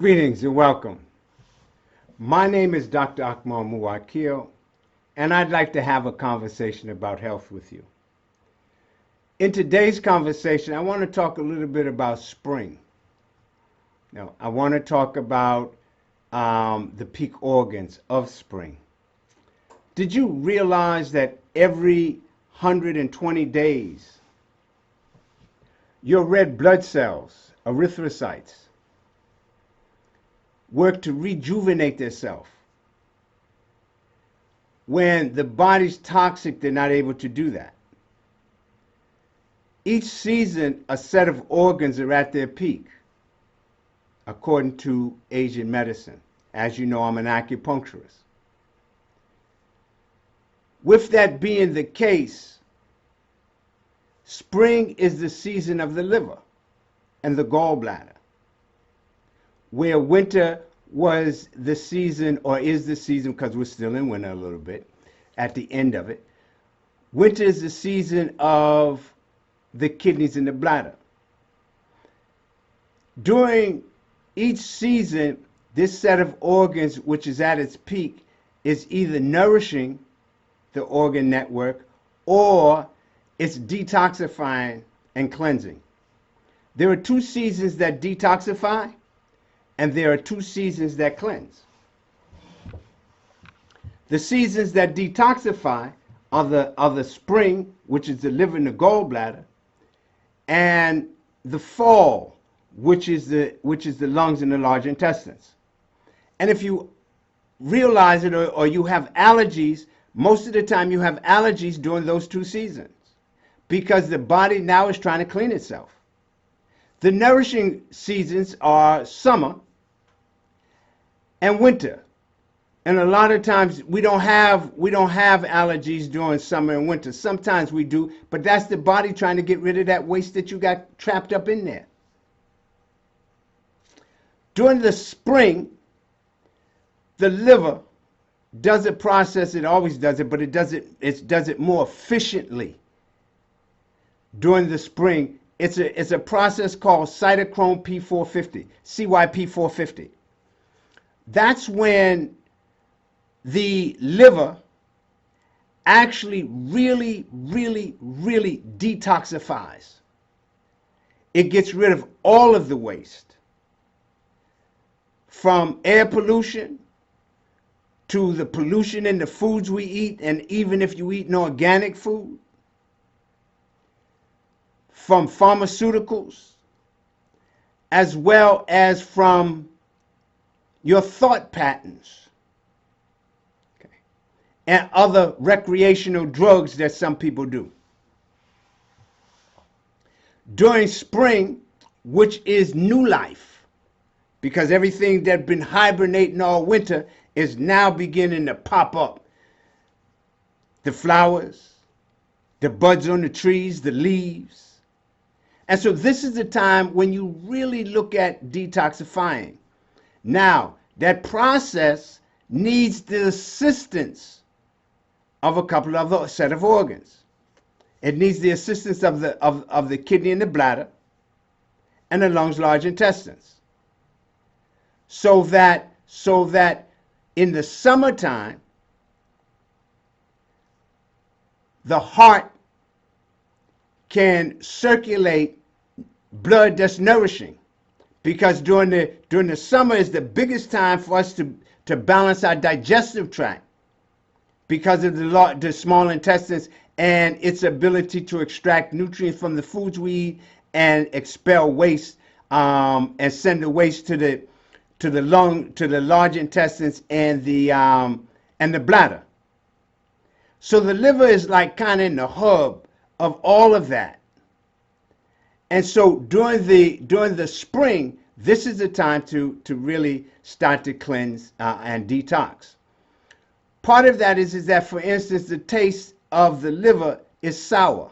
Greetings and welcome. My name is Dr. Akmal Muwakil, and I'd like to have a conversation about health with you. In today's conversation, I want to talk a little bit about spring. Now, I want to talk about the peak organs of spring. Did you realize that every 120 days, your red blood cells, erythrocytes, work to rejuvenate themselves? When the body's toxic, they're not able to do that. Each season, a set of organs are at their peak, according to Asian medicine. As you know, I'm an acupuncturist. With that being the case, spring is the season of the liver and the gallbladder, where winter was the season, or is the season, because we're still in winter a little bit, at the end of it. Winter is the season of the kidneys and the bladder. During each season, this set of organs, which is at its peak, is either nourishing the organ network or it's detoxifying and cleansing. There are two seasons that detoxify, and there are two seasons that cleanse. The seasons that detoxify are the spring, which is the liver and the gallbladder, and the fall, which is the lungs and the large intestines. And if you realize it, or you have allergies, most of the time you have allergies during those two seasons, because the body now is trying to clean itself. The nourishing seasons are summer and winter. And a lot of times we don't have allergies during summer and winter. Sometimes we do, but that's the body trying to get rid of that waste that you got trapped up in there. During the spring, the liver doesn't process it, always does it, but it does it more efficiently. During the spring, it's a process called cytochrome P450, CYP450. That's when the liver actually really detoxifies. It gets rid of all of the waste, from air pollution to the pollution in the foods we eat, and even if you eat an organic food, from pharmaceuticals, as well as from your thought patterns, okay, and other recreational drugs that some people do. During spring, which is new life, because everything that's been hibernating all winter is now beginning to pop up. The flowers, the buds on the trees, the leaves. And so this is the time when you really look at detoxifying. Now, that process needs the assistance of a couple of other set of organs. It needs the assistance of the kidney and the bladder and the lungs, large intestines. So that in the summertime, the heart can circulate blood that's nourishing, because during the summer is the biggest time for us to balance our digestive tract, because of the small intestines and its ability to extract nutrients from the foods we eat and expel waste, and send the waste to the large intestines and the bladder. So the liver is like kind of in the hub of all of that. And so during the spring, this is the time to really start to cleanse and detox. Part of that is that, for instance, the taste of the liver is sour.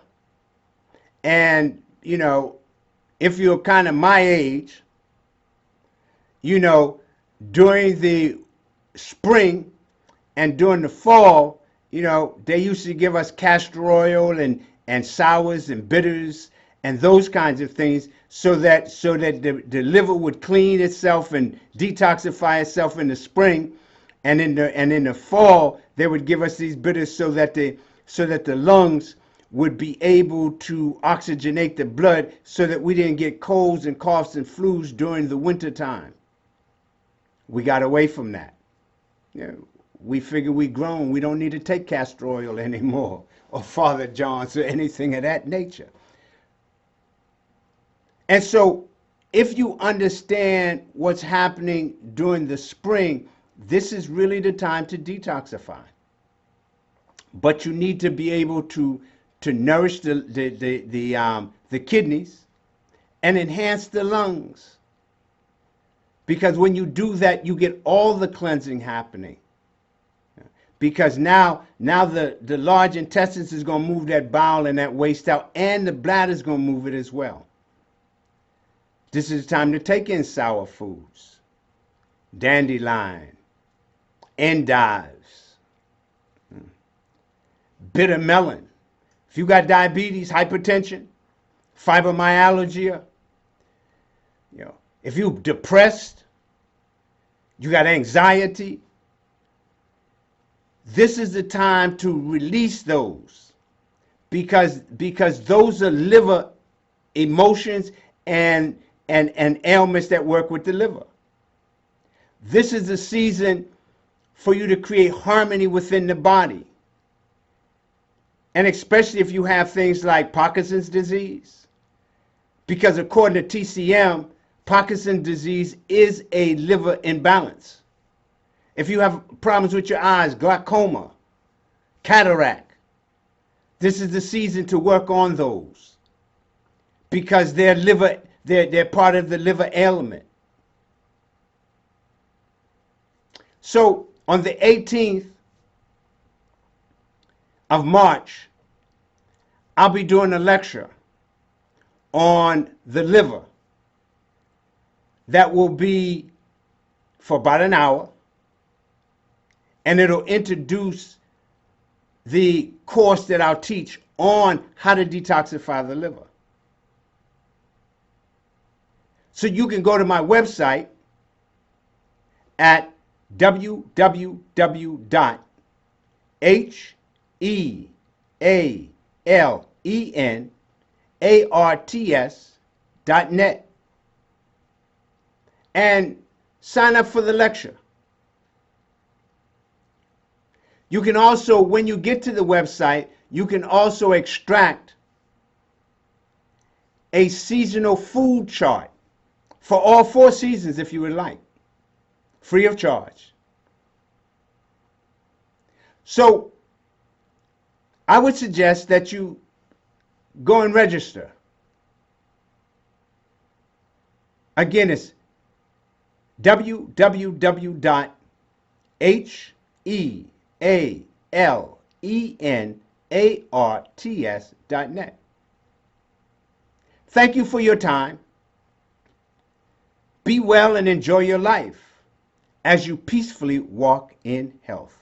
And, if you're kind of my age, during the spring and during the fall, they used to give us castor oil and sours and bitters and those kinds of things, so that the liver would clean itself and detoxify itself in the spring, and in the fall they would give us these bitters so that the lungs would be able to oxygenate the blood, so that we didn't get colds and coughs and flus during the winter time. We got away from that. You know, we figure we grown, we don't need to take castor oil anymore, or Father John's, or anything of that nature. And so, if you understand what's happening during the spring, this is really the time to detoxify. But you need to be able to nourish the kidneys and enhance the lungs. Because when you do that, you get all the cleansing happening. Because now the large intestines is going to move that bile and that waste out, and the bladder is going to move it as well. This is the time to take in sour foods, dandelion, endives, bitter melon. If you got diabetes, hypertension, fibromyalgia, you know, if you're depressed, you got anxiety, this is the time to release those, because those are liver emotions and ailments that work with the liver. This is the season for you to create harmony within the body. And especially if you have things like Parkinson's disease. Because according to TCM, Parkinson's disease is a liver imbalance. If you have problems with your eyes, glaucoma, cataract, this is the season to work on those. Because they're part of the liver ailment. So on the 18th of March, I'll be doing a lecture on the liver that will be for about an hour, and it'll introduce the course that I'll teach on how to detoxify the liver. So you can go to my website at www.healenarts.net and sign up for the lecture. You can also, when you get to the website, you can also extract a seasonal food chart for all 4 seasons if you would like, free of charge. So I would suggest that you go and register. Again, it's www.healenarts.net. Thank you for your time. Be well and enjoy your life as you peacefully walk in health.